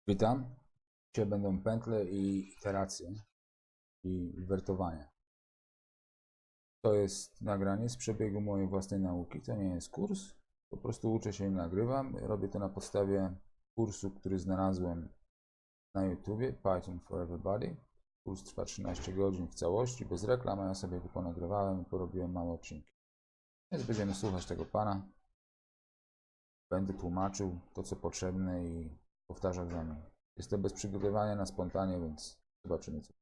Witam. Dzisiaj będą pętle i iteracje i wertowanie. To jest nagranie z przebiegu mojej własnej nauki. To nie jest kurs. Po prostu uczę się i nagrywam. Robię to na podstawie kursu, który znalazłem na YouTubie. Python for Everybody. Kurs trwa 13 godzin w całości, bez reklam, a ja sobie go ponagrywałem i porobiłem małe odcinki. Więc będziemy słuchać tego pana. Będę tłumaczył to, co potrzebne i powtarzał za nim. Jest to bez przygotowania, na spontanie, więc zobaczymy co.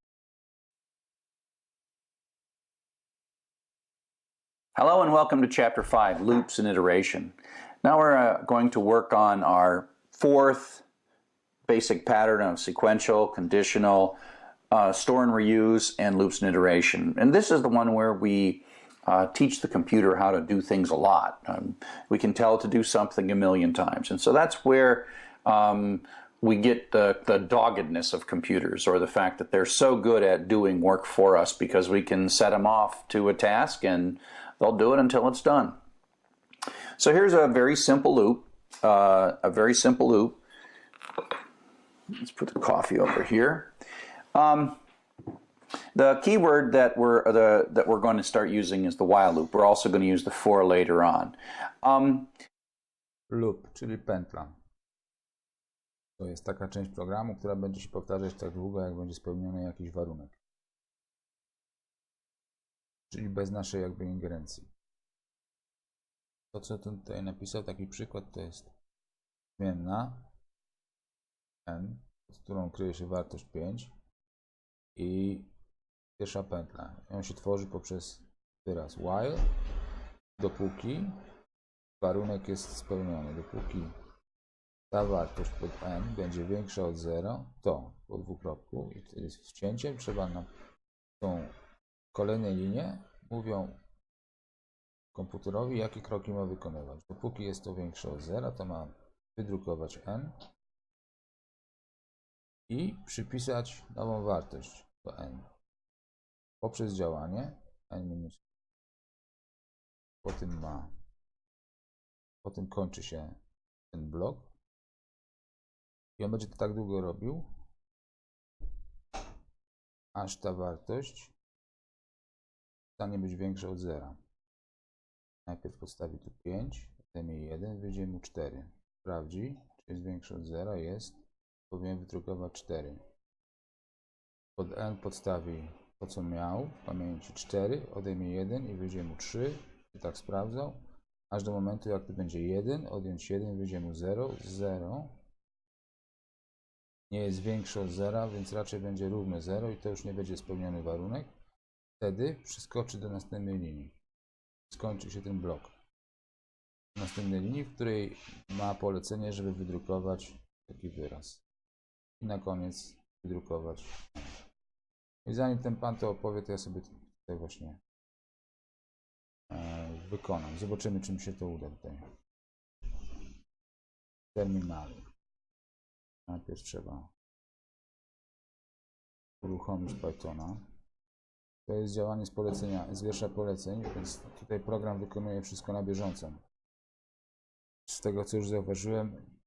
Hello and welcome to Chapter 5, Loops and Iteration. Now we're going to work on our fourth basic pattern of sequential, conditional, store and reuse, and loops and iteration. And this is the one where we teach the computer how to do things a lot. We can tell it to do something a million times. And so that's where we get the doggedness of computers, or the fact that they're so good at doing work for us because we can set them off to a task and they'll do it until it's done. So here's a very simple loop. Let's put the coffee over here. The keyword that we're going to start using is the while loop. We're also going to use the for later on. Loop, czyli pętla. To jest taka część programu, która będzie się powtarzać tak długo, jak będzie spełniony jakiś warunek. Czyli bez naszej jakby ingerencji. To, co tutaj napisał, taki przykład, to jest zmienna n, z którą kryje się wartość 5 i pierwsza pętla. On się tworzy poprzez wyraz while, dopóki warunek jest spełniony. Dopóki ta wartość pod n będzie większa od 0, to po dwukropku i wtedy z wcięciem trzeba na tą kolejne linie mówią komputerowi, jakie kroki ma wykonywać. Dopóki jest to większe od 0, to ma wydrukować n i przypisać nową wartość do n poprzez działanie n-. Potem kończy się ten blok i on będzie to tak długo robił, aż ta wartość stanie być większa od 0. Najpierw podstawi tu 5, potem 1, wyjdzie mu 4. Sprawdzi, czy jest większe od 0, jest. Powinien wydrukować 4. Pod n podstawi to, co miał w pamięci 4, odejmie 1 i wyjdzie mu 3. I tak sprawdzał, aż do momentu, jak to będzie 1, odjąć 1, wyjdzie mu 0. 0 nie jest większe od 0, więc raczej będzie równe 0 i to już nie będzie spełniony warunek. Wtedy przeskoczy do następnej linii. Skończy się ten blok. Następnej linii, w której ma polecenie, żeby wydrukować taki wyraz. I na koniec wydrukować. I zanim ten pan to opowie, to ja sobie tutaj właśnie wykonam. Zobaczymy, czy mi się to uda tutaj. Terminalu. Najpierw trzeba uruchomić Pythona. To jest działanie z polecenia, z wiersza poleceń, więc tutaj program wykonuje wszystko na bieżąco. Z tego, co już zauważyłem,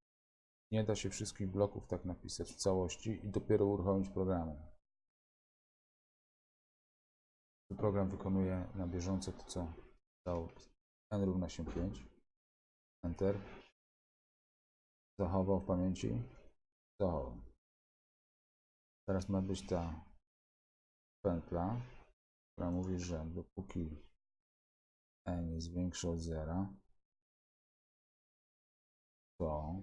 nie da się wszystkich bloków tak napisać w całości i dopiero uruchomić programu. Program wykonuje na bieżąco to, co dał n równa się 5. Enter. Zachował w pamięci. Zachował. Teraz ma być ta pętla, która mówi, że dopóki n jest większe od 0, to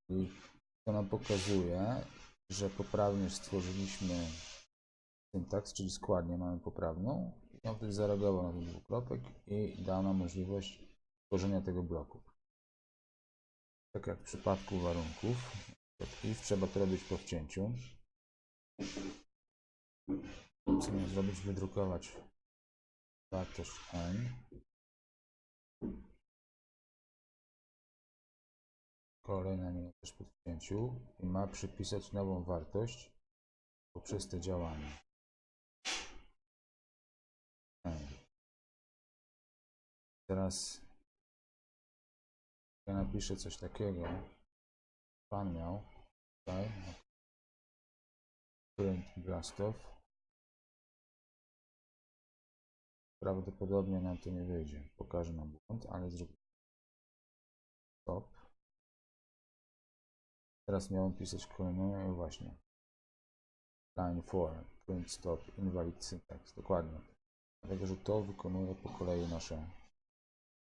i to nam pokazuje, że poprawnie stworzyliśmy syntaks, czyli składnię mamy poprawną. I on wtedy zareagował na ten dwukropek i dał nam możliwość tworzenia tego bloku. Tak jak w przypadku warunków, if trzeba to robić po wcięciu. Co mamy zrobić? Wydrukować wartość n. Kolejna linia też po wcięciu i ma przypisać nową wartość poprzez te działanie. Teraz ja napiszę coś takiego, Pan miał tutaj Blastow. Prawdopodobnie nam to nie wyjdzie. Pokaże nam błąd, ale zrobię stop. Teraz miałem pisać kolejną, właśnie. Line 4, print stop, invalid syntax. Dokładnie. Dlatego, że to wykonuje po kolei nasze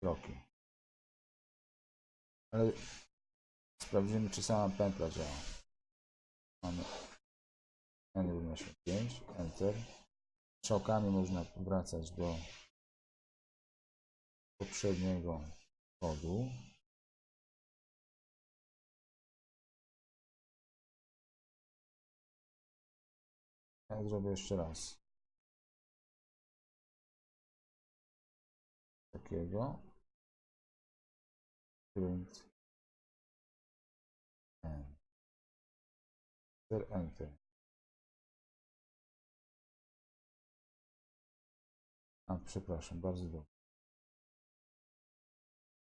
kroki. Ale sprawdzimy, czy sama pętla działa. Mamy n równa się 5, enter. Strzałkami można wracać do poprzedniego kodu. Ja zrobię jeszcze raz. Takiego. Print. Enter, enter. A, przepraszam, bardzo dobrze.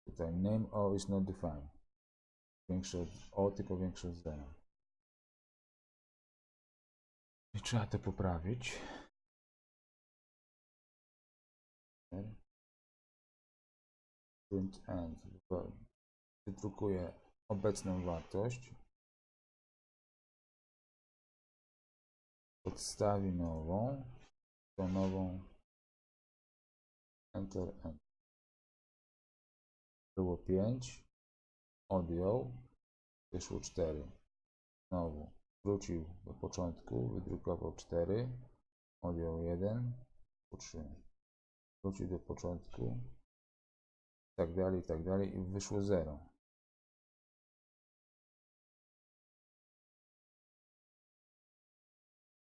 Tutaj name O is not defined. Większe od O, tylko większe od 0. I trzeba to poprawić. Print end. Wydrukuję obecną wartość. Podstawi nową. Tą nową. Enter, enter. Było 5. Odjął. Wyszło 4. Znowu. Wrócił do początku. Wydrukował 4. Odjął 1. 3. Wrócił do początku. I tak dalej. I wyszło 0.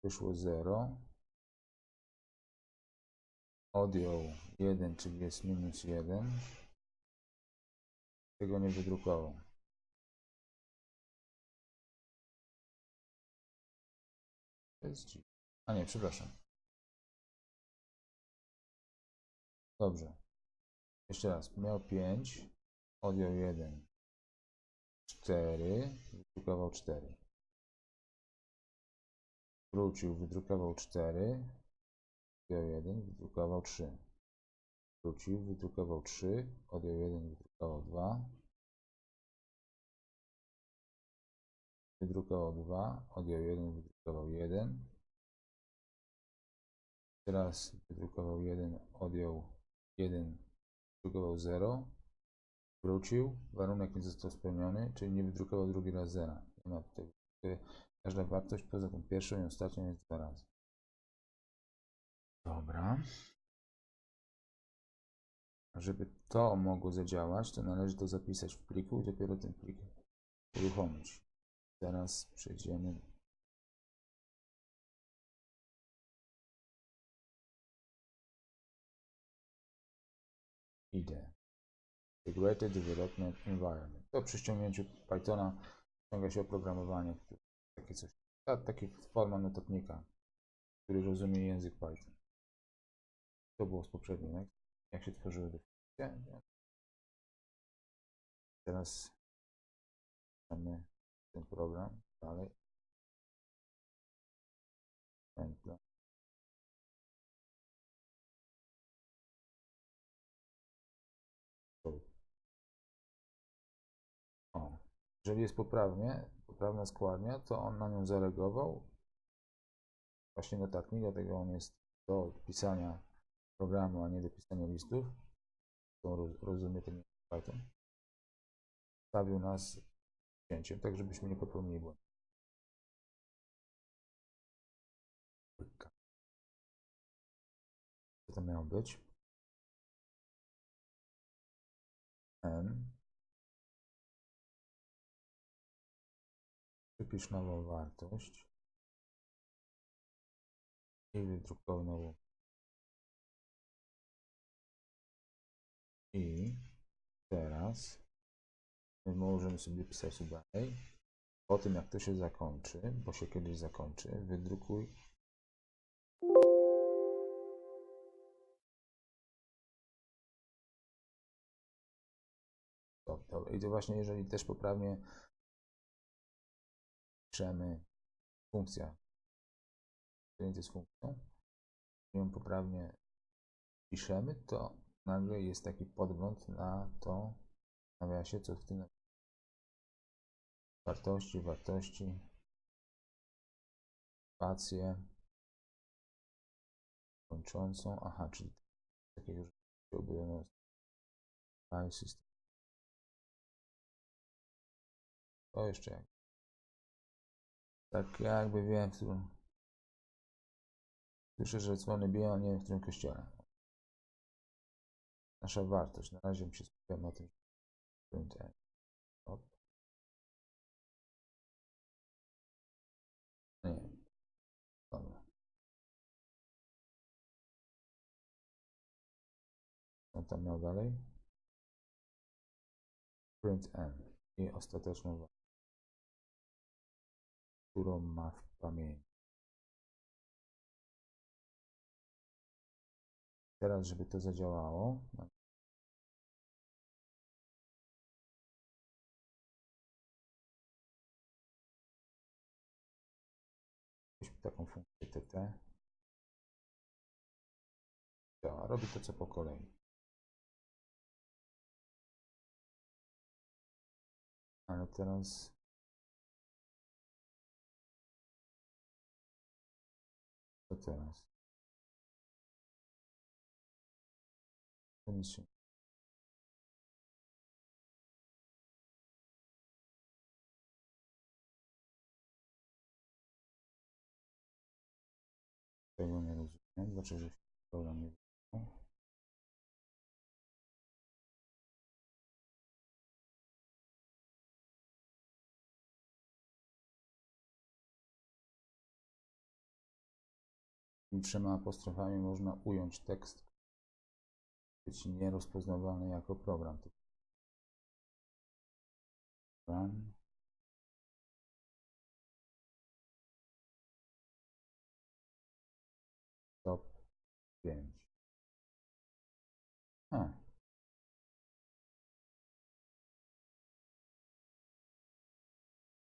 Wyszło 0. Odjął 1, czyli jest minus 1. Tego nie wydrukował. To jest dziwne. A nie, przepraszam. Dobrze. Jeszcze raz. Miał 5. Odjął 1. 4. Wydrukował 4. Wrócił, wydrukował 4. Odjął 1. Wydrukował 3. Wrócił, wydrukował 3. Odjął 1. Wydrukował 2. Wydrukował 2. Odjął 1. Wydrukował 1. Teraz wydrukował 1. Odjął 1. Wydrukował 0. Wrócił. Warunek nie został spełniony, czyli nie wydrukował drugi raz 0. Nie ma tutaj. Każda wartość poza tą pierwszą i ostatnią jest 2 razy. Dobra. Żeby to mogło zadziałać, to należy to zapisać w pliku i dopiero ten plik uruchomić. Zaraz przejdziemy. IDE. Integrated Development Environment. To przy ściągnięciu Pythona ściąga się oprogramowanie, takie coś. Taka forma notatnika, który rozumie język Python. To było z poprzedniej, jak się tworzyły definicje. Teraz mamy ten program dalej. Pętla. O, jeżeli jest poprawna składnia, to on na nią zareagował. Właśnie notatnik, dlatego on jest do pisania programu, a nie do pisania listów. To rozumie ten Python. Stawił nas cięciem, tak żebyśmy nie popełnili błędu. Co to miało być? N. Wypisz nową wartość. I wydrukuj nową. I teraz my możemy sobie pisać tu dalej. Po tym jak to się zakończy, bo się kiedyś zakończy, wydrukuj i to właśnie jeżeli też poprawnie piszemy funkcja. Print jest funkcją. Ją poprawnie piszemy, to nagle jest taki podgląd na to, w nawiasie, co w tym wartości, spację kończącą, aha, czyli takiego, że obudowane file system. To jeszcze jak. Tak jakby wiem, w którym słyszę, że dzwony biją, nie wiem, w którym kościele. Nasza wartość. Na razie mi się skupiam na tym, że print n. Nie. Dobra. Co tam miał dalej? Print n. I ostateczną wartość, którą ma w pamięci. Teraz, żeby to zadziałało, taką funkcję tt. Działa, robi to co po kolei. Ale teraz co teraz? To nic się. Tego nie rozumiem. Dlaczego się program nie wygląda? Tymi 3 apostrofami można ująć tekst, być nierozpoznawalny jako program. Run. Top 5.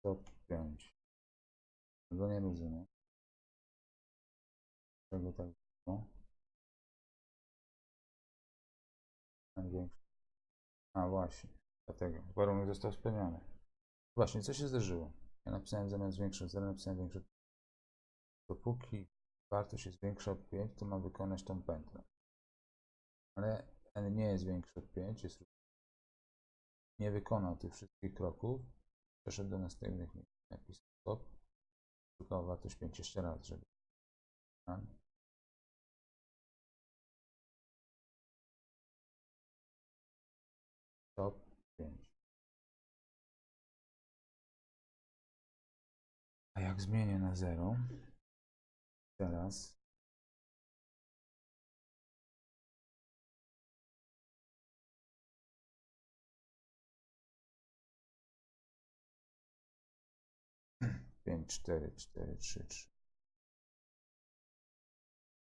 Top 5. Tego nie rozumiem. Czego tak było? Największy. A właśnie, dlatego. Warunek został spełniony. Właśnie, co się zdarzyło? Ja napisałem zamiast większe 0, napisałem większe. Dopóki wartość jest większa od 5, to mam wykonać tą pętlę. Ale n nie jest większy od 5, nie wykonał tych wszystkich kroków. Przeszedł do następnych miejsc. Napisał stop. Szukał wartość 5 jeszcze raz, żeby. Top 5. A jak zmienię na 0, teraz pięć, 4, 4, 3, 3,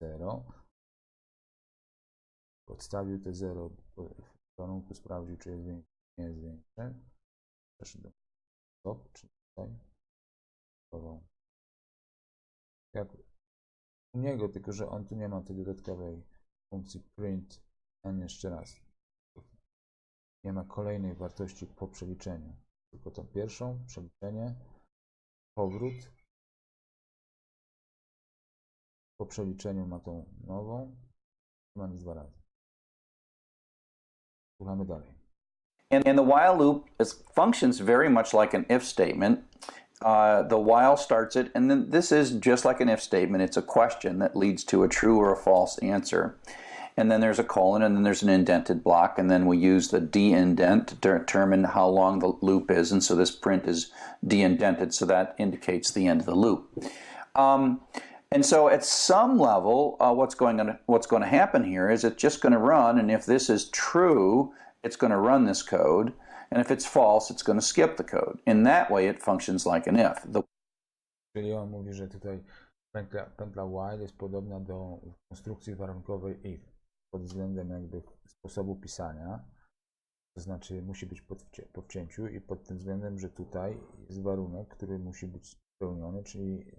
0. Podstawił te 0 w warunku, sprawdził, czy jest większe, nie jest większe. Przeszedł do stop, czy tutaj. Jak u niego, tylko że on tu nie ma tej dodatkowej funkcji print n jeszcze raz. Nie ma kolejnej wartości po przeliczeniu, tylko tą pierwszą, przeliczenie, powrót. Po przeliczeniu ma tą nową, nie ma nic 2 razy. Słuchamy dalej. And the while loop functions very much like an if statement. The while starts it, and then this is just like an if statement. It's a question that leads to a true or a false answer. And then there's a colon, and then there's an indented block, and then we use the de-indent to determine how long the loop is, and so this print is de-indented, so that indicates the end of the loop. And so at some level, what's going to happen here is it's just going to run, and if this is true, it's going to run this code, and if it's false, it's going to skip the code. In that way, it functions like an if. Czyli on mówi, że tutaj pętla while jest podobna do konstrukcji warunkowej if pod względem jakby sposobu pisania, to znaczy musi być po wcięciu i pod tym względem, że tutaj jest warunek, który musi być spełniony, czyli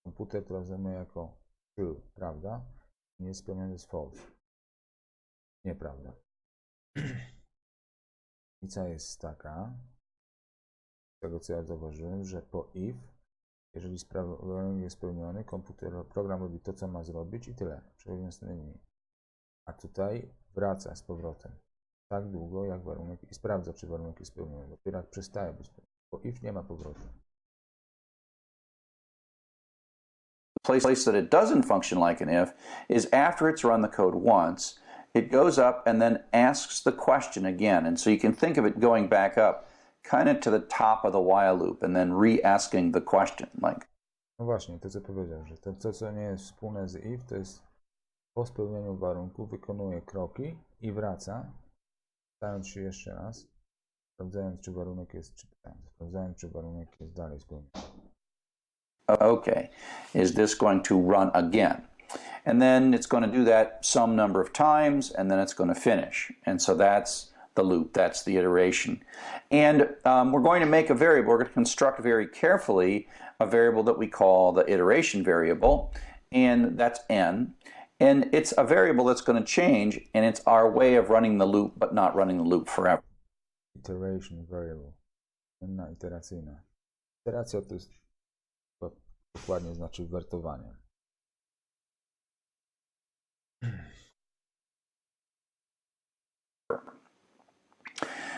komputer to rozumie jako true, prawda? Nie jest spełniony jest false. Nieprawda. Różnica jest taka, z tego co ja zauważyłem, że po if, jeżeli warunek jest spełniony, program robi to, co ma zrobić i tyle. Przechodzi na następnej linii. A tutaj wraca z powrotem tak długo, jak warunek i sprawdza, czy warunek jest spełniony. Dopiero jak przestaje być spełniony. Bo if nie ma powrotu. The place that it doesn't function like an if is after it's run the code once, it goes up and then asks the question again. And so you can think of it going back up kind of to the top of the while loop and then re-asking the question. Like, no właśnie, to co powiedział, że to co nie jest wspólne z if, to jest po spełnieniu warunku wykonuje kroki i wraca, stając się jeszcze raz, sprawdzając czy warunek jest, sprawdzając czy warunek jest dalej spełniony. Okay, is this going to run again? And then it's going to do that some number of times, and then it's going to finish. And so that's the loop, that's the iteration. And we're going to make a variable, we're going to construct very carefully a variable that we call the iteration variable, and that's n. And it's a variable that's going to change, and it's our way of running the loop, but not running the loop forever. Iteration variable. Inna iteracyjna. Iteracja to jest, to dokładnie znaczy wertowanie.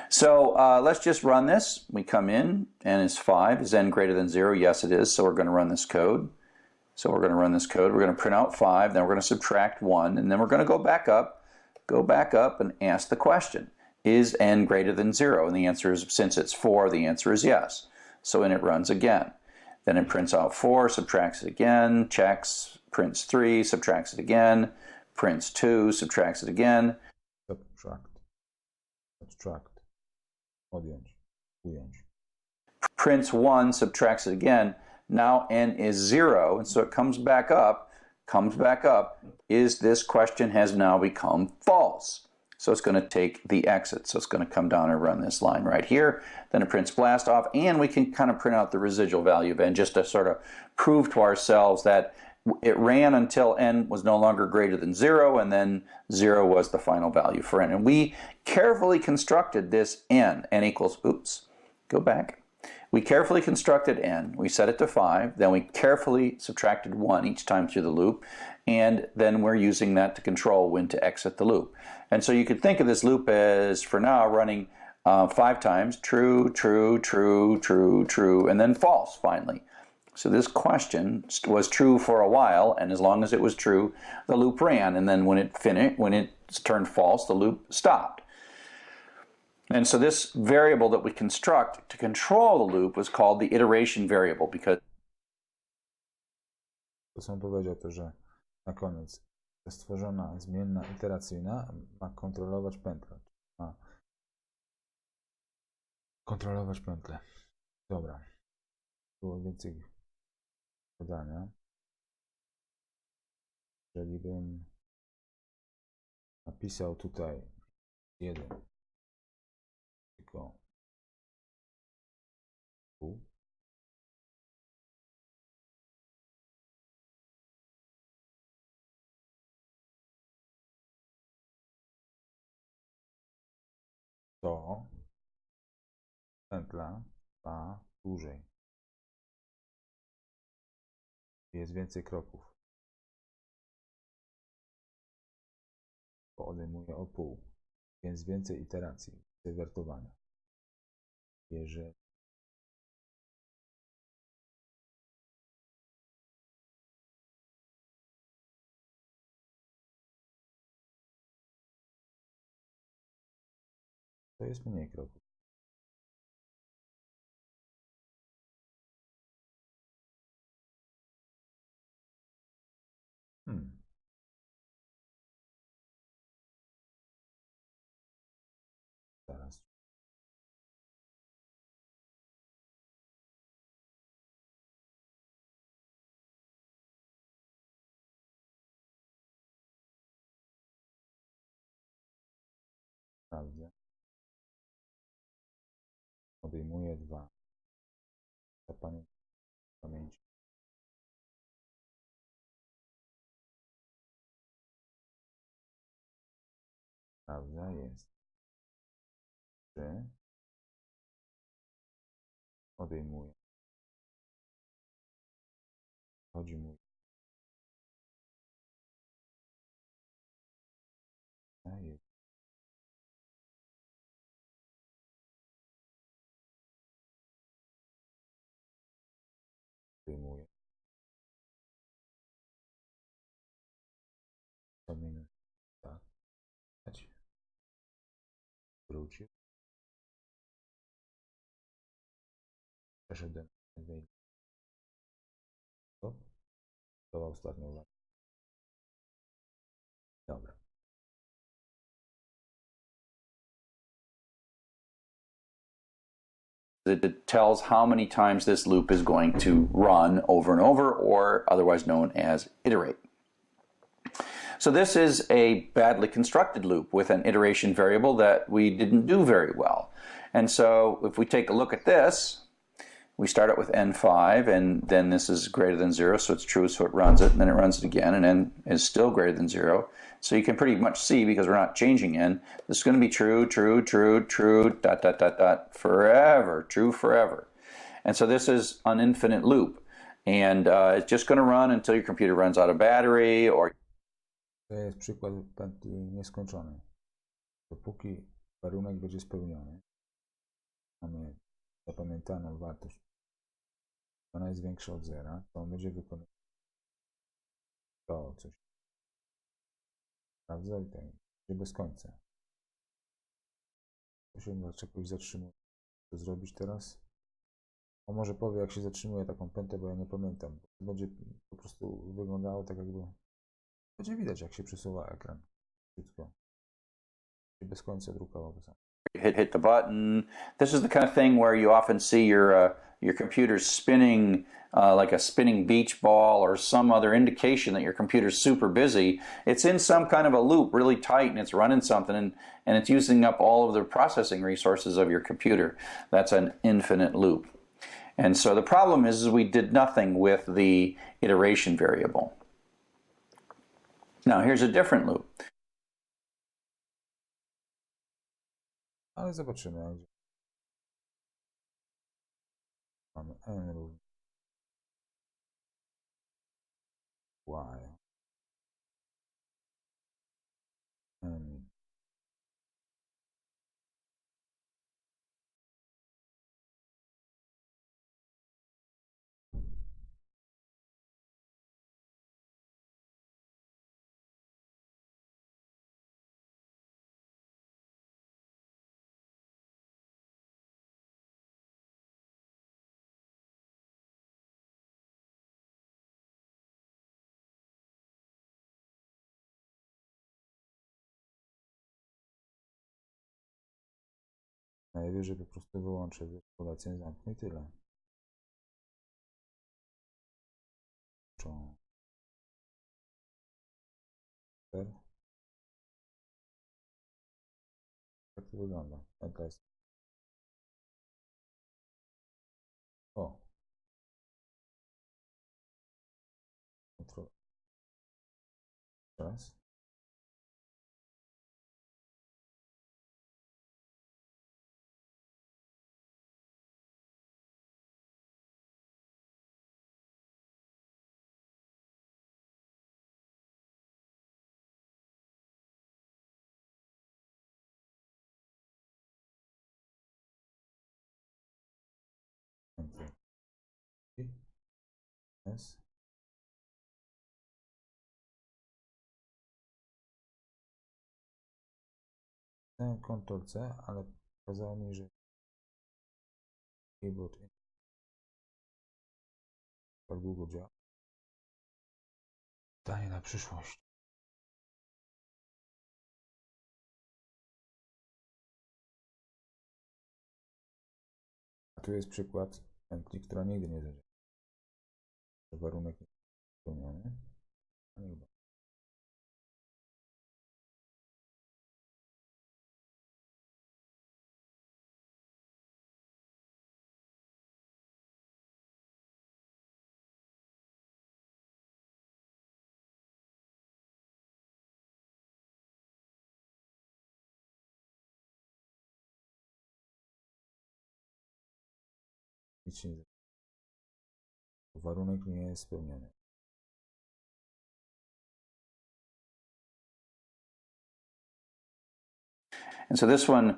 So let's just run this. We come in, n is 5. Is n greater than 0? Yes, it is. So we're going to run this code. We're going to print out 5, then we're going to subtract 1, and then we're going to go back up and ask the question. Is n greater than 0? And the answer is, since it's 4, the answer is yes. So then it runs again. Then it prints out 4, subtracts it again, checks, prints 3, subtracts it again, prints 2, subtracts it again. Subtract. Odjąć. Ująć. Prints 1, subtracts it again. Now n is 0, and so it comes back up. Is this question has now become false? So it's going to take the exit. So it's going to come down and run this line right here. Then it prints blast off, and we can kind of print out the residual value of n just to sort of prove to ourselves that it ran until n was no longer greater than 0, and then 0 was the final value for n. And we carefully constructed this n equals, go back. We carefully constructed n, we set it to 5, then we carefully subtracted 1 each time through the loop, and then we're using that to control when to exit the loop. And so you could think of this loop as, for now, running 5 times, true, true, true, true, true, and then false, finally. So this question was true for a while, and as long as it was true, the loop ran, and then when it turned false, the loop stopped. And so this variable that we construct to control the loop was called the iteration variable because to sam powiedział to, że na koniec stworzona zmienna iteracyjna ma kontrolować pętlę. Ma kontrolować pętlę. Dobra. Było więcej zadania. Jeżeli bym napisał tutaj 1 tylko tu, to pętla trwa dłużej. Jest więcej kroków. Bo odejmuje o pół, więc więcej iteracji, więcej wertowania. Jeżeli to jest mniej kroków. Zaraz. Sprawdzę. Odejmuję 2. Zapamiętam. pamięci. Prawda jest. Czy odejmuję. Chodzi mój. Jest. Odejmuję. To minus. Tak. Wrócił. Przeszedłem. Stop. To ostatnią uwagę. Dobra. It tells how many times this loop is going to run over and over, or otherwise known as iterate. So this is a badly constructed loop with an iteration variable that we didn't do very well. And so if we take a look at this, we start out with n5, and then this is greater than 0, so it's true, so it runs it, and then it runs it again, and n is still greater than 0. So you can pretty much see, because we're not changing n, this is going to be true, true, true, true, dot, dot, dot, dot, forever, true forever. And so this is an infinite loop, and it's just going to run until your computer runs out of battery, or... To jest przykład pętli nieskończonej. Dopóki warunek będzie spełniony, mamy zapamiętaną wartość, ona jest większa od zera, to on będzie wykonywać to coś. Sprawdza i tak, będzie bez końca. To się czegoś zatrzymuje. Co zrobić teraz? On może powie, jak się zatrzymuje taką pętlę, bo ja nie pamiętam. Będzie po prostu wyglądało tak, jakby... Będzie widać, jak się przesuwa ekran. Krótko. Bez końca drukował to samo. Hit the button. This is the kind of thing where you often see your computer spinning like a spinning beach ball or some other indication that your computer's super busy. It's in some kind of a loop, really tight, and it's running something, and it's using up all of the processing resources of your computer. That's an infinite loop. And so the problem is we did nothing with the iteration variable. Now here's a different loop. Ale zobaczymy, jak mamy n równa y. N najwyżej po prostu wyłączę polecenie, zamknę i tyle. Tak to wygląda. Pętla jest. O. Teraz. S. Ctrl C, ale pokazało mi, że keyboard tak długo działa. Pytanie na przyszłość. A tu jest przykład pętli, która nigdy nie zadziała. Warunek jest spełniony. nic się nie zmieni. Warunek nie jest spełniony. And so this one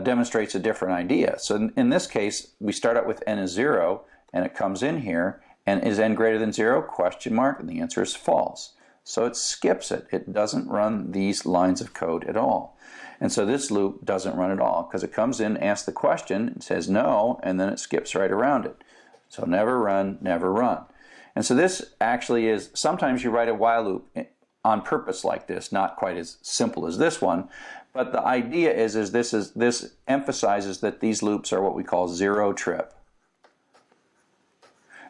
demonstrates a different idea. So in this case, we start out with n is 0, and it comes in here, and is n greater than 0? Question mark, and the answer is false. So it skips it. It doesn't run these lines of code at all. And so this loop doesn't run at all, because it comes in, asks the question, it says no, and then it skips right around it. So never run, never run. And so this actually is, sometimes you write a while loop on purpose like this, not quite as simple as this one, but the idea is this emphasizes that these loops are what we call zero trip.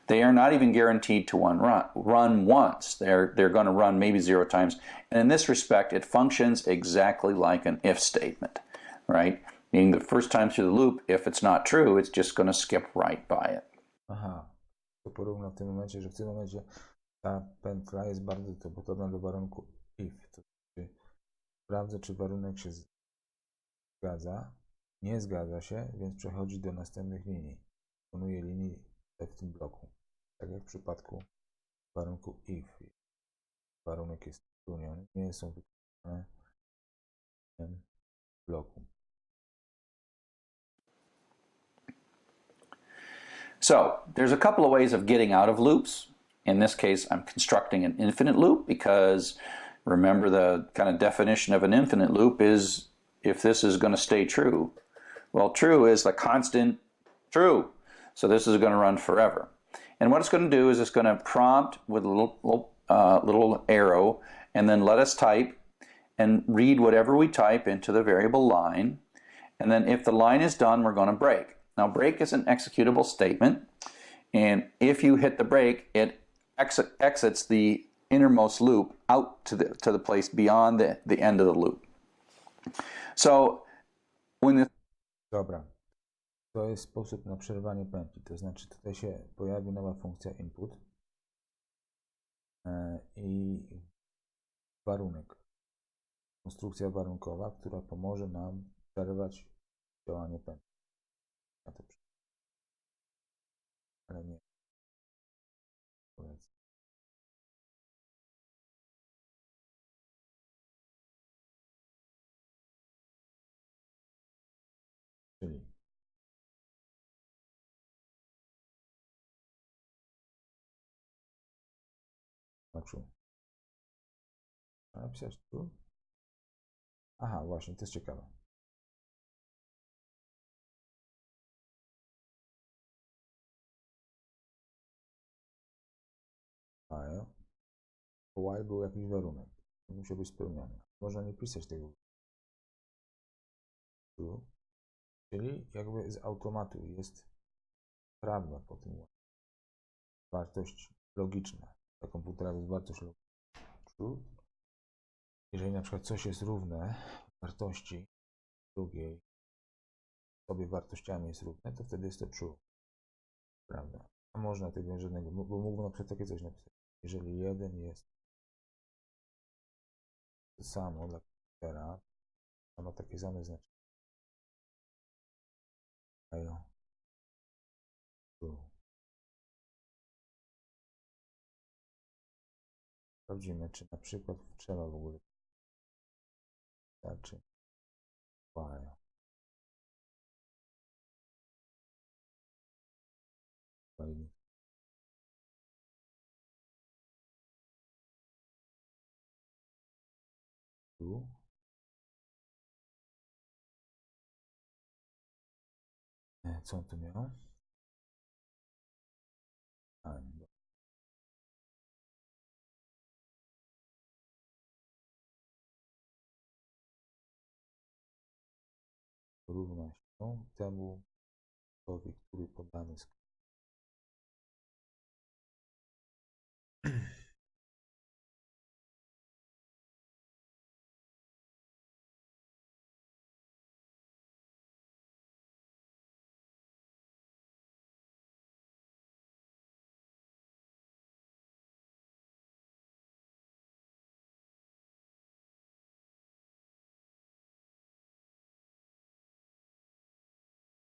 They are not even guaranteed to run once. They're going to run maybe 0 times. And in this respect, it functions exactly like an if statement, right? Meaning the first time through the loop, if it's not true, it's just going to skip right by it. Aha, to porówna w tym momencie, że w tym momencie ta pętla jest bardzo podobna do warunku if. To znaczy, sprawdza, czy warunek się zgadza, nie zgadza się, więc przechodzi do następnych linii. Wykonuje linii w tym bloku. Tak jak w przypadku warunku if. Warunek jest spełniony, nie są wykonane w tym bloku. So there's a couple of ways of getting out of loops. In this case, I'm constructing an infinite loop because remember the kind of definition of an infinite loop is if this is going to stay true. Well, true is the constant true. So this is going to run forever. And what it's going to do is it's going to prompt with a little arrow and then let us type and read whatever we type into the variable line. And then if the line is done, we're going to break. Now, break is an executable statement. And if you hit the break, it exits the innermost loop out to the place beyond the end of the loop. So when the... Dobra. To jest sposób na przerwanie pętli. To znaczy tutaj się pojawi nowa funkcja input i warunek. Konstrukcja warunkowa, która pomoże nam przerwać działanie pętli. Ale nie. Czyli true. A napisać true? Aha, właśnie, to jest ciekawe. While był jakiś warunek. Musiał być spełniony. Można nie pisać tego. True. Czyli jakby z automatu jest prawda po tym. Wartość logiczna. Dla komputera jest wartość logiczna. True. Jeżeli na przykład coś jest równe wartości drugiej, sobie wartościami jest równe, to wtedy jest to true. Prawda? A można tego żadnego, bo mógłbym na przykład takie coś napisać. Jeżeli jeden jest to samo dla komputera, ma takie same znaczenie. True. Sprawdzimy, czy na przykład trzeba w ogóle. Wystarczy. While. Tu. Co on tu miał? Równa się temu, który podany jest.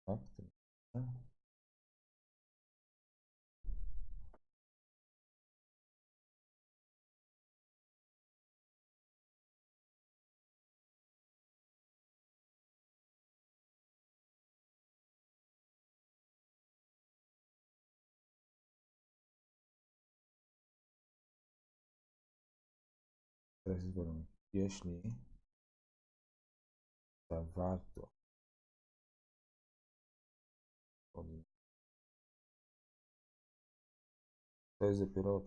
Tak? Teraz jest warunek. Jeśli ta wartość to jest dopiero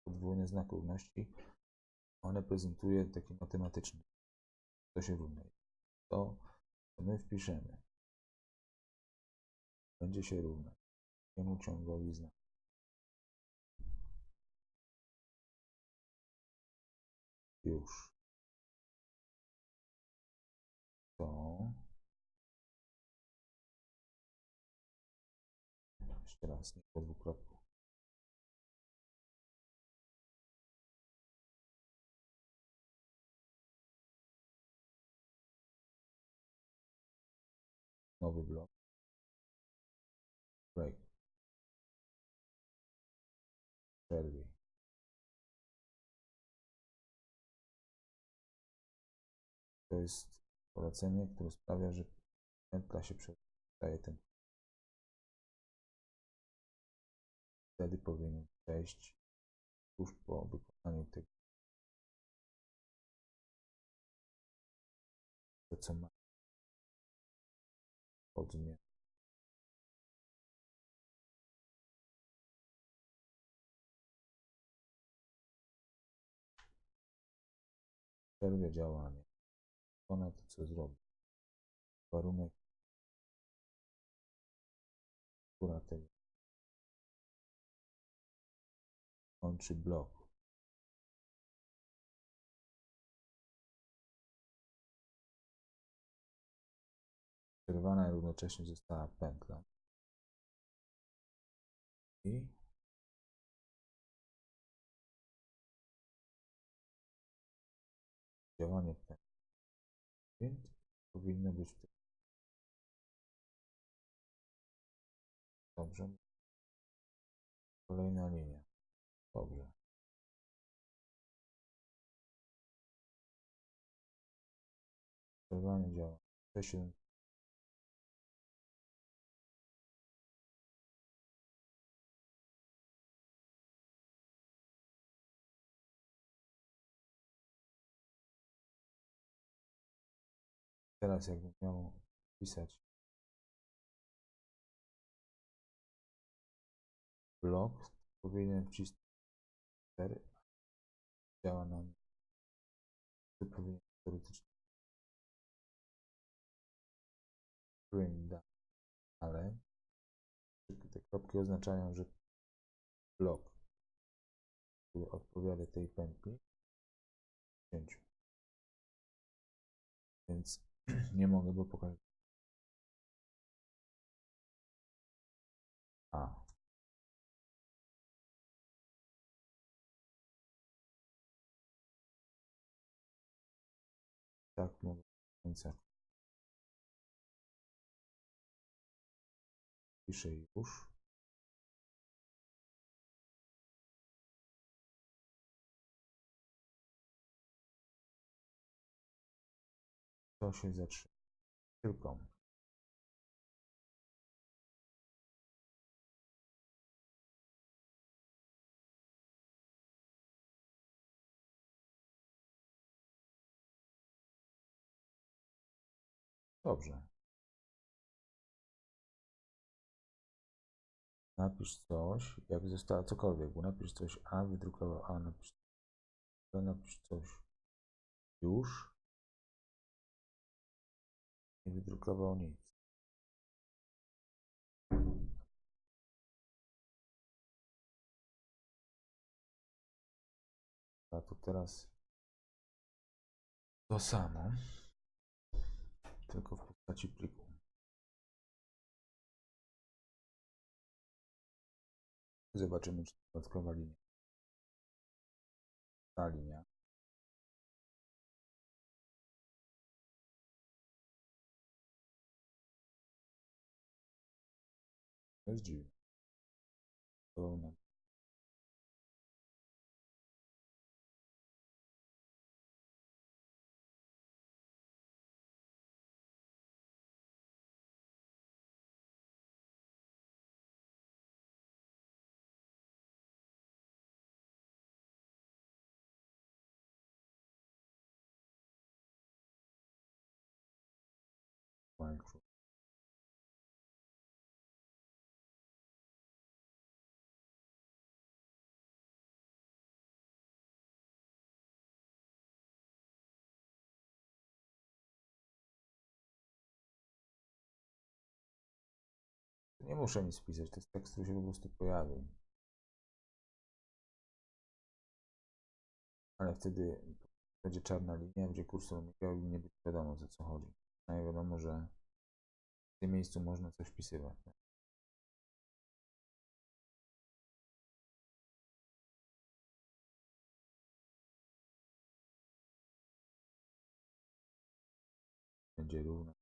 podwójny znak równości. One prezentuje taki matematyczny. To się równa. To, co my wpiszemy, będzie się równać temu ciągowi znaku. Już. To. Jeszcze raz, nie po dwukropku. Nowy blok. Break. Przerwij. To jest polecenie, które sprawia, że pętla się przestaje ten. Wtedy powinien przejść tuż po wykonaniu tego, co ma od zmian. Przerwie działanie. Wykona to, co zrobi. Warunek, która tego kończy blok. Przerwana równocześnie została pętla. I działanie pętli. Więc powinno być w tym. Dobrze. Kolejna linia. Dobrze. Przerwanie działa. 6, teraz jakbym miał wpisać blok, powinien wcisnąć 4. Działa nam. Tu powinien teoretycznie print, ale te kropki oznaczają, że blok, który odpowiada tej pętli, w cięciu. Więc nie mogę go pokazać. A. Tak mogę do końca. Piszę już. To się zatrzyma. Tylko dobrze. Napisz coś, jak zostało cokolwiek, bo napisz coś A, wydrukował A, napisz B, napisz coś już, nie wydrukował nic. A tu teraz to samo, tylko w postaci pliku. Zobaczymy, czy dodatkowa linia. Ta linia. To jest dziwne. Nie muszę nic wpisać, to jest tekst, który się po prostu pojawi. Ale wtedy będzie czarna linia, będzie kursor migał i nie będzie wiadomo, o co chodzi. No i wiadomo, że w tym miejscu można coś wpisywać. Będzie równo.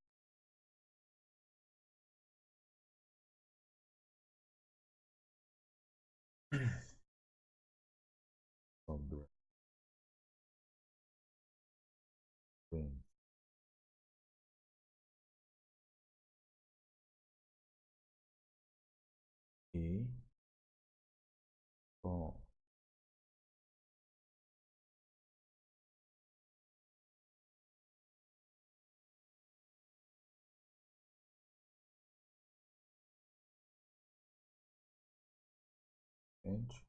Dobra. Więc i po pięć.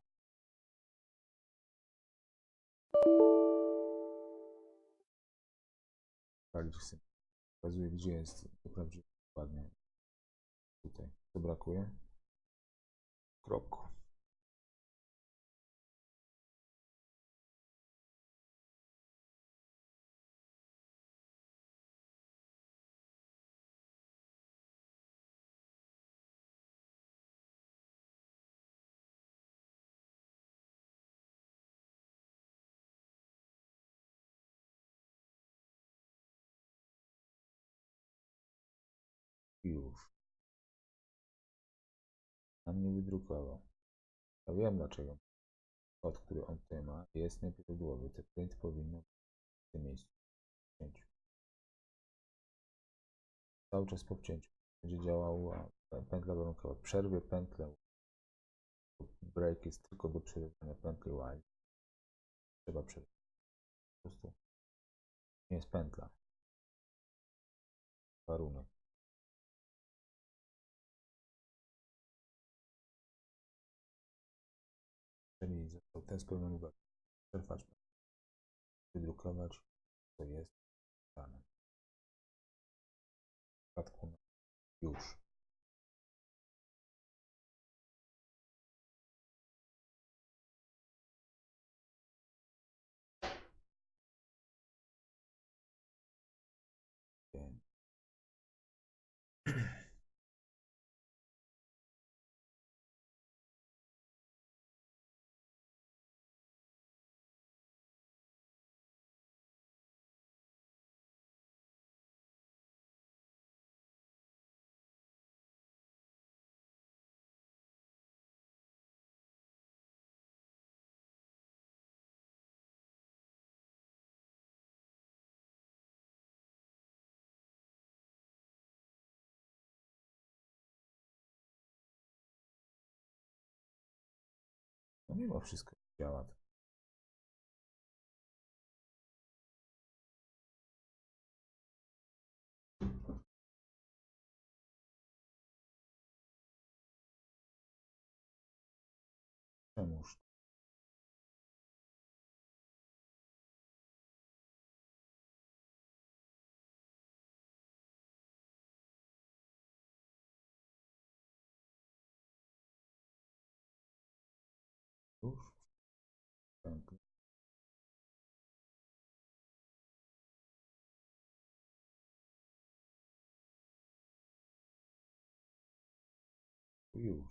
Pokazuje, gdzie jest prawdziwie dokładnie. Tutaj. Co brakuje? Kropku. I już. Nam nie wydrukował. Ja wiem dlaczego. Kod, który on tutaj ma, jest nieprawidłowy. Te print powinno być w tym miejscu. Cały czas po wcięciu będzie działała pętla warunkowa. Przerwie pętlę. Break jest tylko do przerywania pętli while. Trzeba przerwać. Po prostu nie jest pętla. Warunek. Jeżeli został ten spełniony warunek, przerwać, wydrukować, to jest dane. W przypadku już. No mimo wszystko działa. Czemuż? Już? Pętli. Już.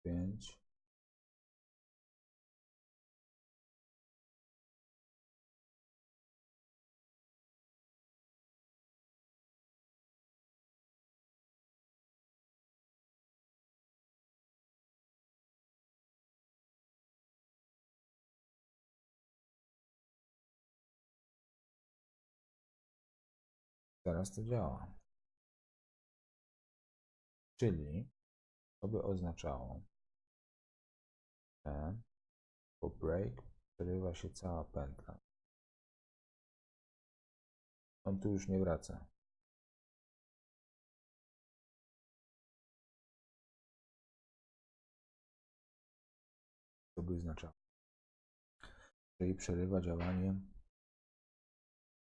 Pięć. Teraz to działa. Czyli to by oznaczało, że po break przerywa się cała pętla. On tu już nie wraca. To by oznaczało. Czyli przerywa działanie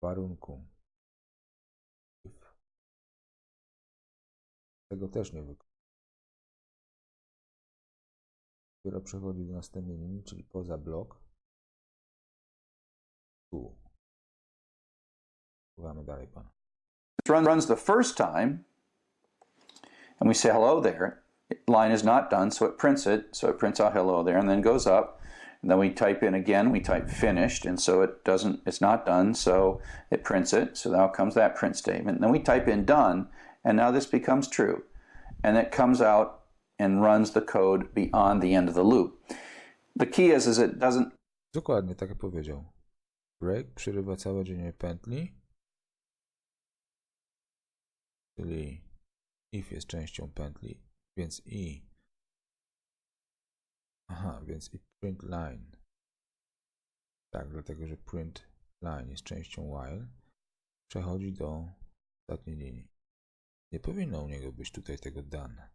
warunku. Tego też nie wykonuje. Dopiero przechodzi do następnej linii, czyli poza blok. Tu. Słuchamy dalej pana. Runs the first time, and we say hello there. Line is not done, so it prints out hello there, and then goes up. And then we type in again, we type finished, and so it's not done, so it prints it. So now comes that print statement. And then we type in done, and now this becomes true. And it comes out and runs the code beyond the end of the loop. The key is it doesn't... Dokładnie, tak jak powiedział. Break przerywa całe dzienie pętli, czyli if jest częścią pętli, więc więc print line. Tak, dlatego że print line jest częścią while, przechodzi do ostatniej linii. Nie powinno u niego być tutaj tego done,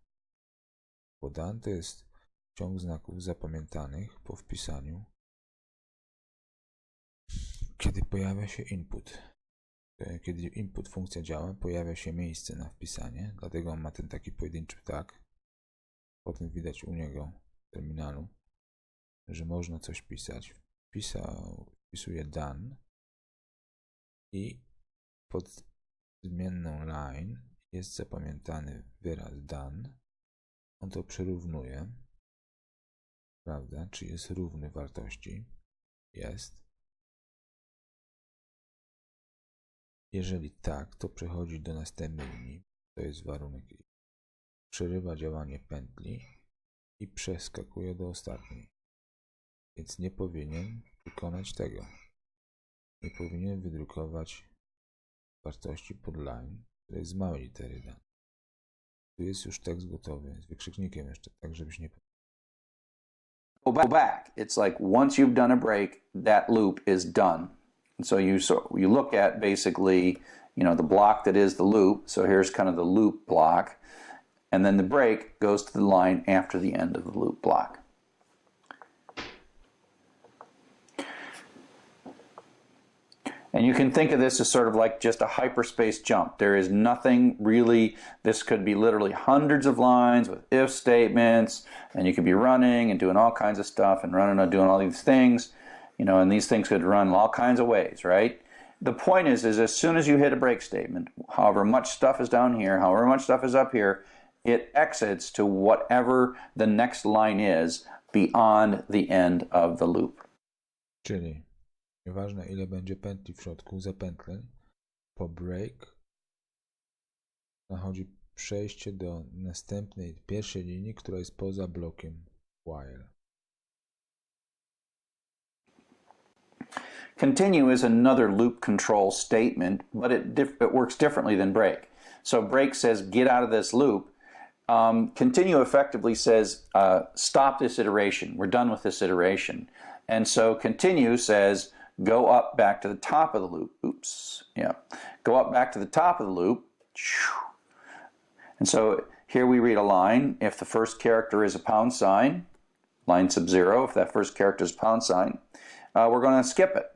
bo done to jest ciąg znaków zapamiętanych po wpisaniu, kiedy pojawia się input. Kiedy input funkcja działa, pojawia się miejsce na wpisanie, dlatego on ma ten taki pojedynczy ptak. Potem widać u niego w terminalu, że można coś pisać. Wpisuje done i pod zmienną line jest zapamiętany wyraz done. On to przyrównuje, prawda? Czy jest równy wartości? Jest. Jeżeli tak, to przechodzi do następnej linii. To jest warunek. Przerywa działanie pętli i przeskakuje do ostatniej. Więc nie powinien wykonać tego. Nie powinien wydrukować wartości pod line, która jest z małej litery dane. Tu jest już tekst gotowy, z wykrzyknikiem jeszcze, tak żebyś nie... Go back. It's like once you've done a break, that loop is done. And so you look at basically, the block that is the loop. So here's kind of the loop block. And then the break goes to the line after the end of the loop block. And you can think of this as sort of like just a hyperspace jump. There is nothing really, this could be literally hundreds of lines with if statements, and you could be running and doing all kinds of stuff and running and doing all these things, and these things could run all kinds of ways, right? The point is as soon as you hit a break statement, however much stuff is down here, however much stuff is up here, it exits to whatever the next line is beyond the end of the loop. Czyli nieważne ile będzie pętli w środku zapętleń, po break nachodzi przejście do następnej, pierwszej linii, która jest poza blokiem while. Continue is another loop control statement, but it works differently than break. So break says get out of this loop. Continue effectively says stop this iteration. We're done with this iteration. And so continue says go up back to the top of the loop. Go up back to the top of the loop. And so here we read a line. If the first character is a pound sign, line sub 0, if that first character is pound sign, we're going to skip it.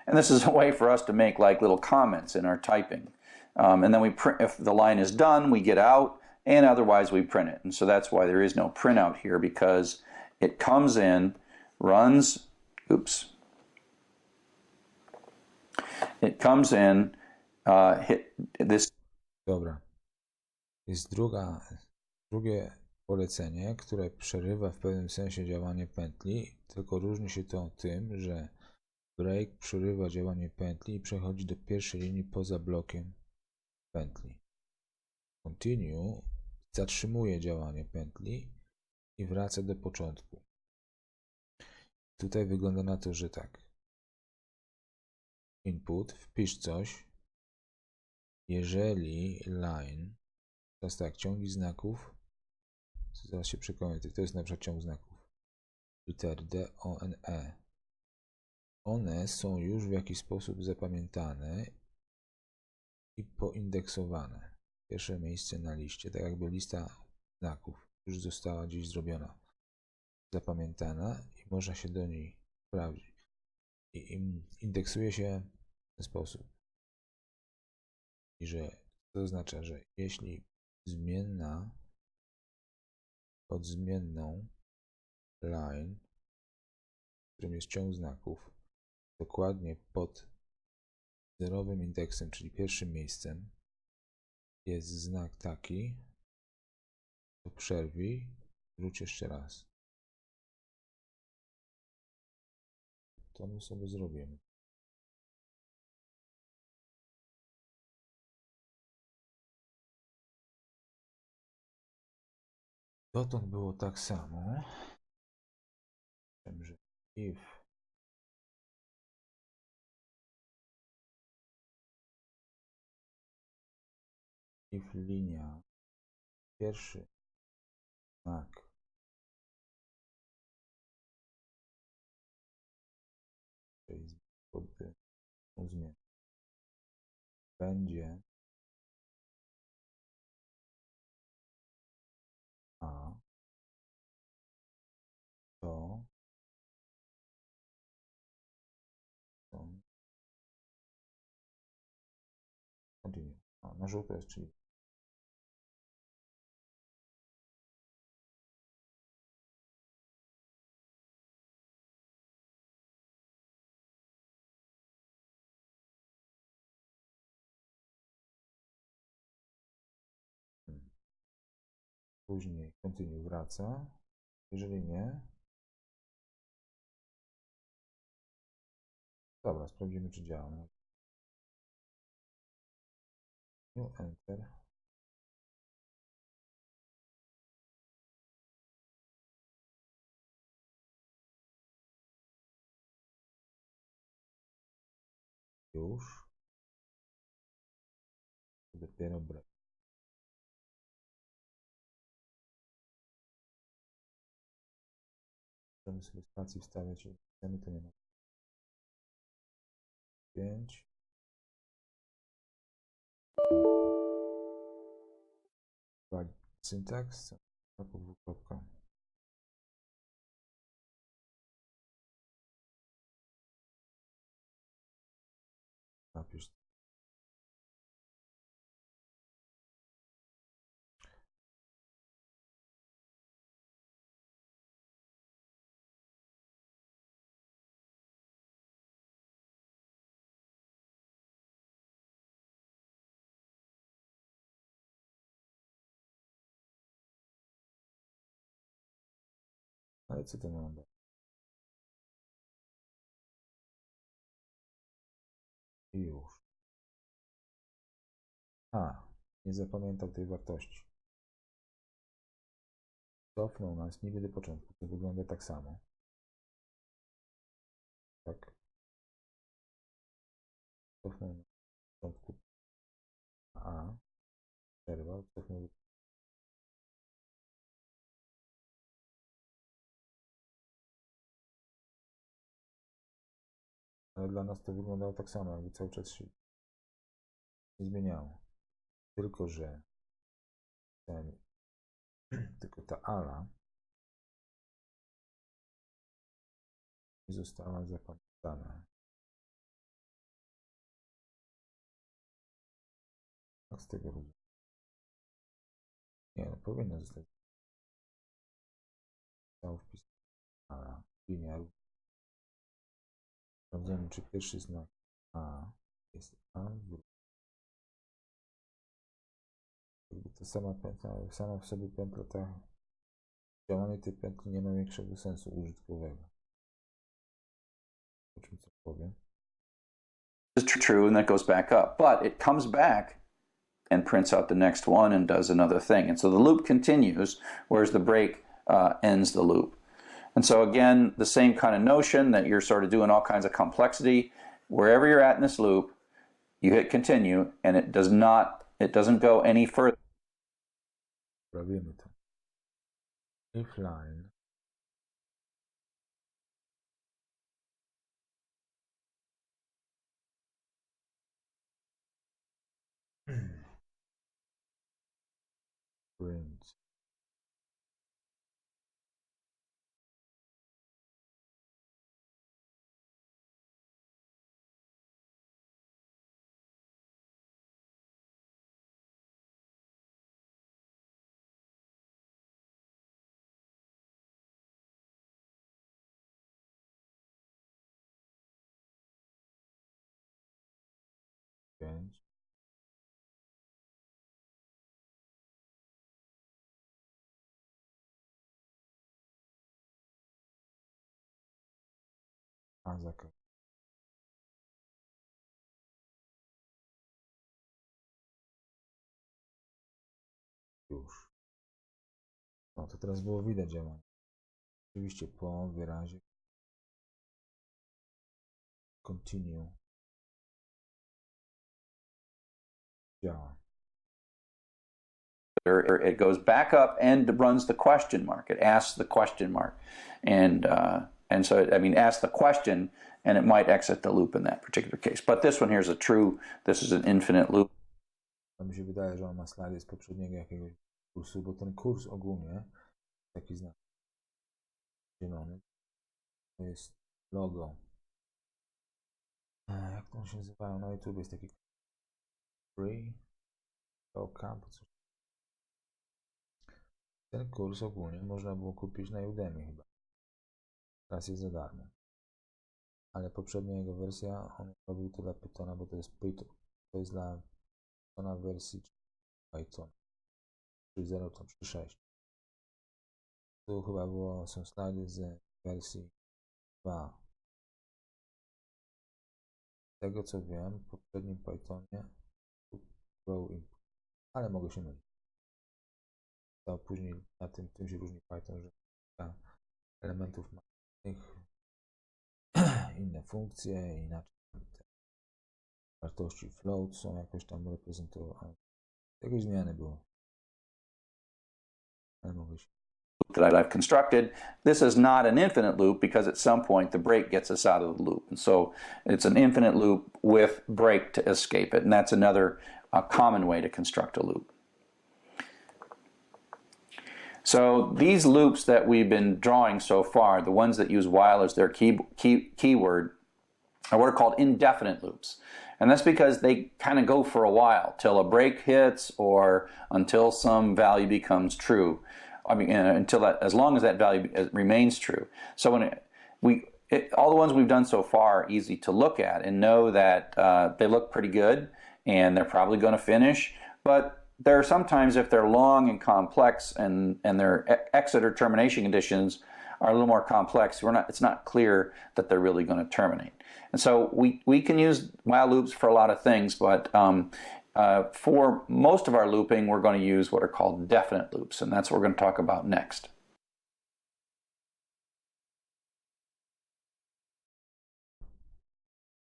And this is a way for us to make like little comments in our typing. And then we print, if the line is done, we get out, and otherwise we print it. And so that's why there is no printout here, because it comes in, runs, it comes in, hit this. Dobra. Jest drugie polecenie, które przerywa w pewnym sensie działanie pętli, tylko różni się to tym, że break przerywa działanie pętli i przechodzi do pierwszej linii poza blokiem pętli. Continue zatrzymuje działanie pętli i wraca do początku. Tutaj wygląda na to, że tak. Input, wpisz coś. Jeżeli line, teraz tak, ciągi znaków, zaraz się przekonam, to jest na przykład ciąg znaków. Litery D, O, N, E. One są już w jakiś sposób zapamiętane i poindeksowane. Pierwsze miejsce na liście, tak jakby lista znaków już została gdzieś zrobiona, zapamiętana i można się do niej sprawdzić. I indeksuje się w ten sposób. I że to oznacza, że jeśli zmienna pod zmienną line, w którym jest ciąg znaków, dokładnie pod zerowym indeksem, czyli pierwszym miejscem, jest znak taki, to przerwij, wróć jeszcze raz. To my sobie zrobimy. Dotąd było tak samo, że if linia, pierwszy znak czyli pod zmian będzie a, to continue. Na żółto jest, czyli później continue wraca. Jeżeli nie, dobra, sprawdzimy, czy działa. New enter. Już. Dopiero break. Możemy sobie spacji wstawiać, jeśli chcemy, to nie ma. 5. Syntaks. Po dwukropka. Napisz. Ale co to nam da? I już. A, nie zapamiętał tej wartości. Cofnął nas niby do początku. To wygląda tak samo. Tak. Cofnął na początku A. Przerwał. Cofnął. Ale dla nas to wyglądało tak samo, jakby cały czas się nie zmieniało. Tylko, że tylko ta ala nie została zapamiętana. Jak z tego rozumieć? Nie, no powinno zostać. Zostało wpisane ala, linia. Sprawdzamy, czy pierwszy znak A jest A. Jakby to sama pętla, sama w sobie pętla, ta działanie tej pętli nie ma większego sensu użytkowego. O czym co powiem? Is true, and that goes back up, but it comes back and prints out the next one and does another thing. And so the loop continues, whereas the break ends the loop. And so again, the same kind of notion that you're sort of doing all kinds of complexity. Wherever you're at in this loop, you hit continue, and it doesn't go any further. Robimy to. If line print. Pięć. A zakaz. Już. No to teraz było widać działanie. Oczywiście po wyrazie continue działa. It goes back up and runs the question mark. It asks the question mark, and so I mean, asks the question, and it might exit the loop in that particular case. But this one here is a true. This is an infinite loop. To mi się wydaje, że on ma slajdy z poprzedniego jakiegoś kursu, bo ten kurs ogólnie, taki znak zielony, to jest logo. Jak to się nazywają? Na YouTube jest taki free camp. Ten kurs ogólnie można było kupić na Udemy chyba. Teraz jest za darmo. Ale poprzednia jego wersja, on robił to dla Pythona, bo to jest Python. To jest dla Pythona wersji Python 3.0 to 3.6. Tu chyba są slajdy z wersji 2. Z tego co wiem, w poprzednim Pythonie Grow Input, ale mogę się mylić. To później na tym się różni Python, że elementów ma inne funkcje, inaczej te wartości float są jakoś tam reprezentowane. Jakieś zmiany było. Ale mogę się. That I've constructed. This is not an infinite loop because at some point the break gets us out of the loop. And so it's an infinite loop with break to escape it. And that's another common way to construct a loop. So these loops that we've been drawing so far, the ones that use while as their keyword, are what are called indefinite loops. And that's because they kind of go for a while, till a break hits or until some value becomes true. I mean, as long as that value remains true. So when all the ones we've done so far are easy to look at and know that they look pretty good and they're probably going to finish. But there are sometimes, if they're long and complex and their exit or termination conditions are a little more complex, it's not clear that they're really going to terminate. And so we can use while loops for a lot of things, but for most of our looping, we're going to use what are called definite loops, and that's what we're going to talk about next.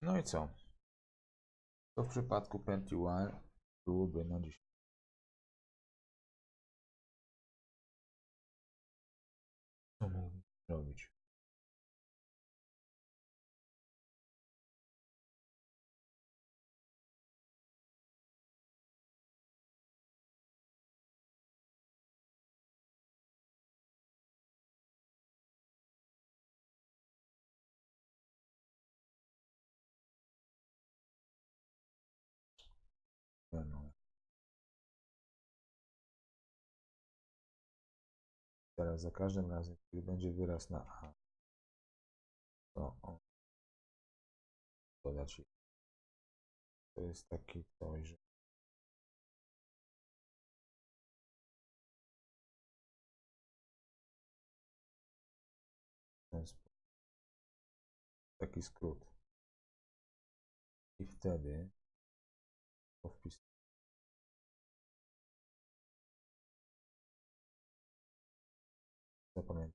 No i co? To w przypadku pętli while byłoby na dzisiaj. Co mógłbym robić? No. Teraz za każdym razem, kiedy będzie wyraz na A, to on dodać. To jest taki coś, że taki skrót. I wtedy po wpisie zapamiętam.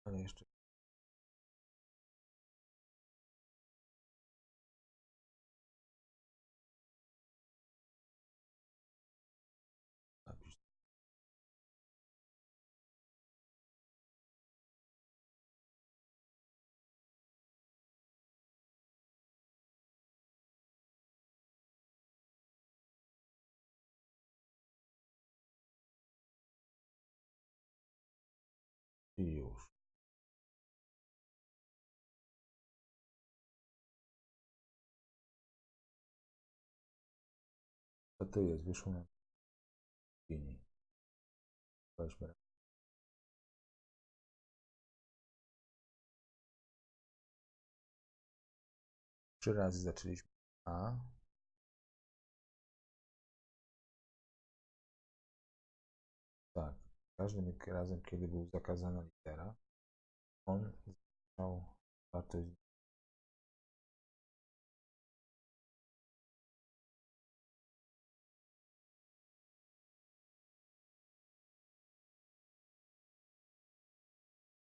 Ale jeszcze napisz. I już. Co to jest? Wyszło na linii. Weźmy. 3 razy zaczęliśmy A. Tak. Każdym razem, kiedy był zakazana litera, on zaczynał wartość.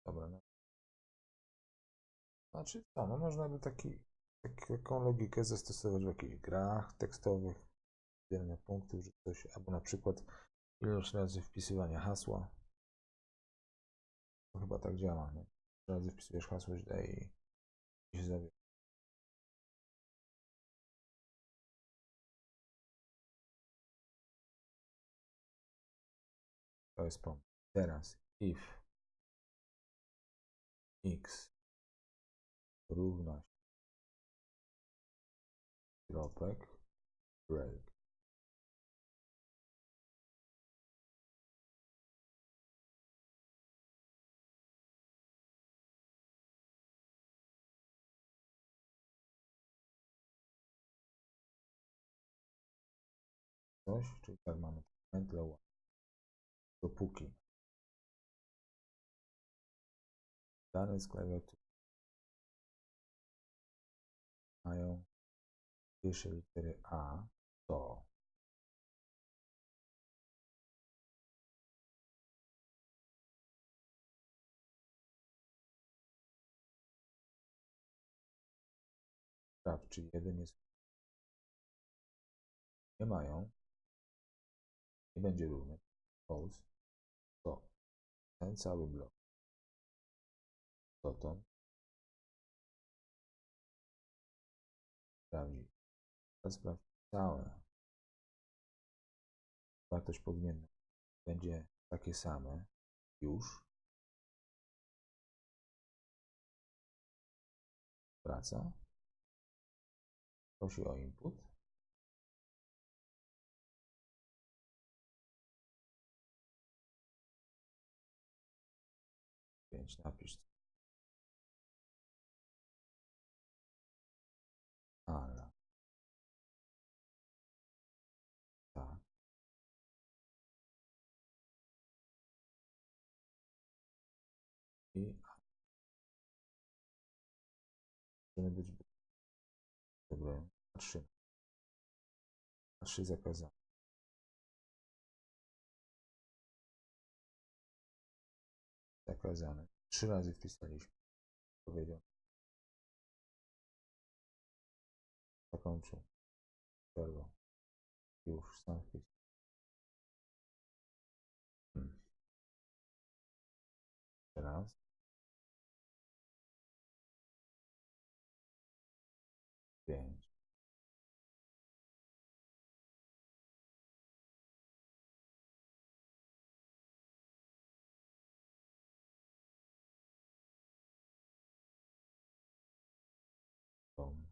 Dobra, no. Znaczy co, no można by taką logikę zastosować w jakichś grach tekstowych, dzielenia punktów, że coś, albo na przykład ilość razy wpisywania hasła. To chyba tak działa, nie? 3 razy wpisujesz hasło źle i się zawie. To jest pomysł. Teraz if x równa się kropek break. Coś, czyli tak mamy pętlę dopóki dane z klawiatury mają pierwsze litery A, to sprawdź, czy jeden jest, nie mają, nie będzie równy, false, to ten cały blok dotąd sprawdzi. Teraz sprawdź całe. Wartość podmienna będzie takie same już. Wraca. Prosi o input. Więc napisz ala. Tak. I powinny być dobre. A3 zakazane. Zakazane. 3 razy wpisaliśmy. Powiedział. Zakończył. Przerwał. Już sam wpis. Teraz. Pięć. Dom.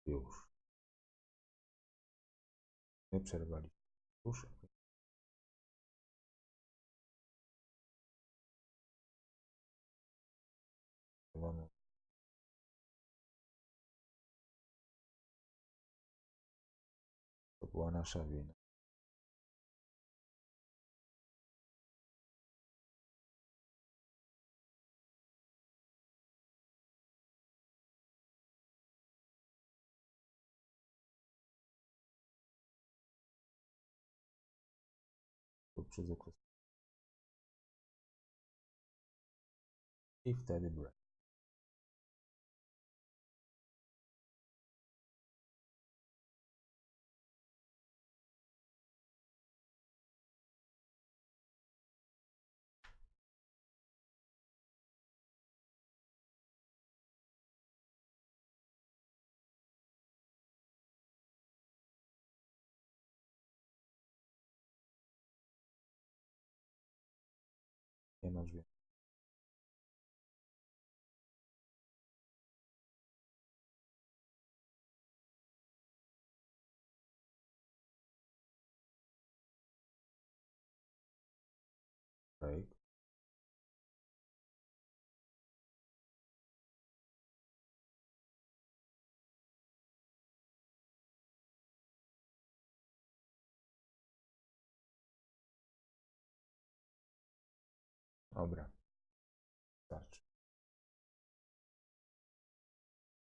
Już. My przerwaliśmy. Już. To była nasza wina. Lub przez okres. I wtedy break. Nie masz więcej. Break. Dobra.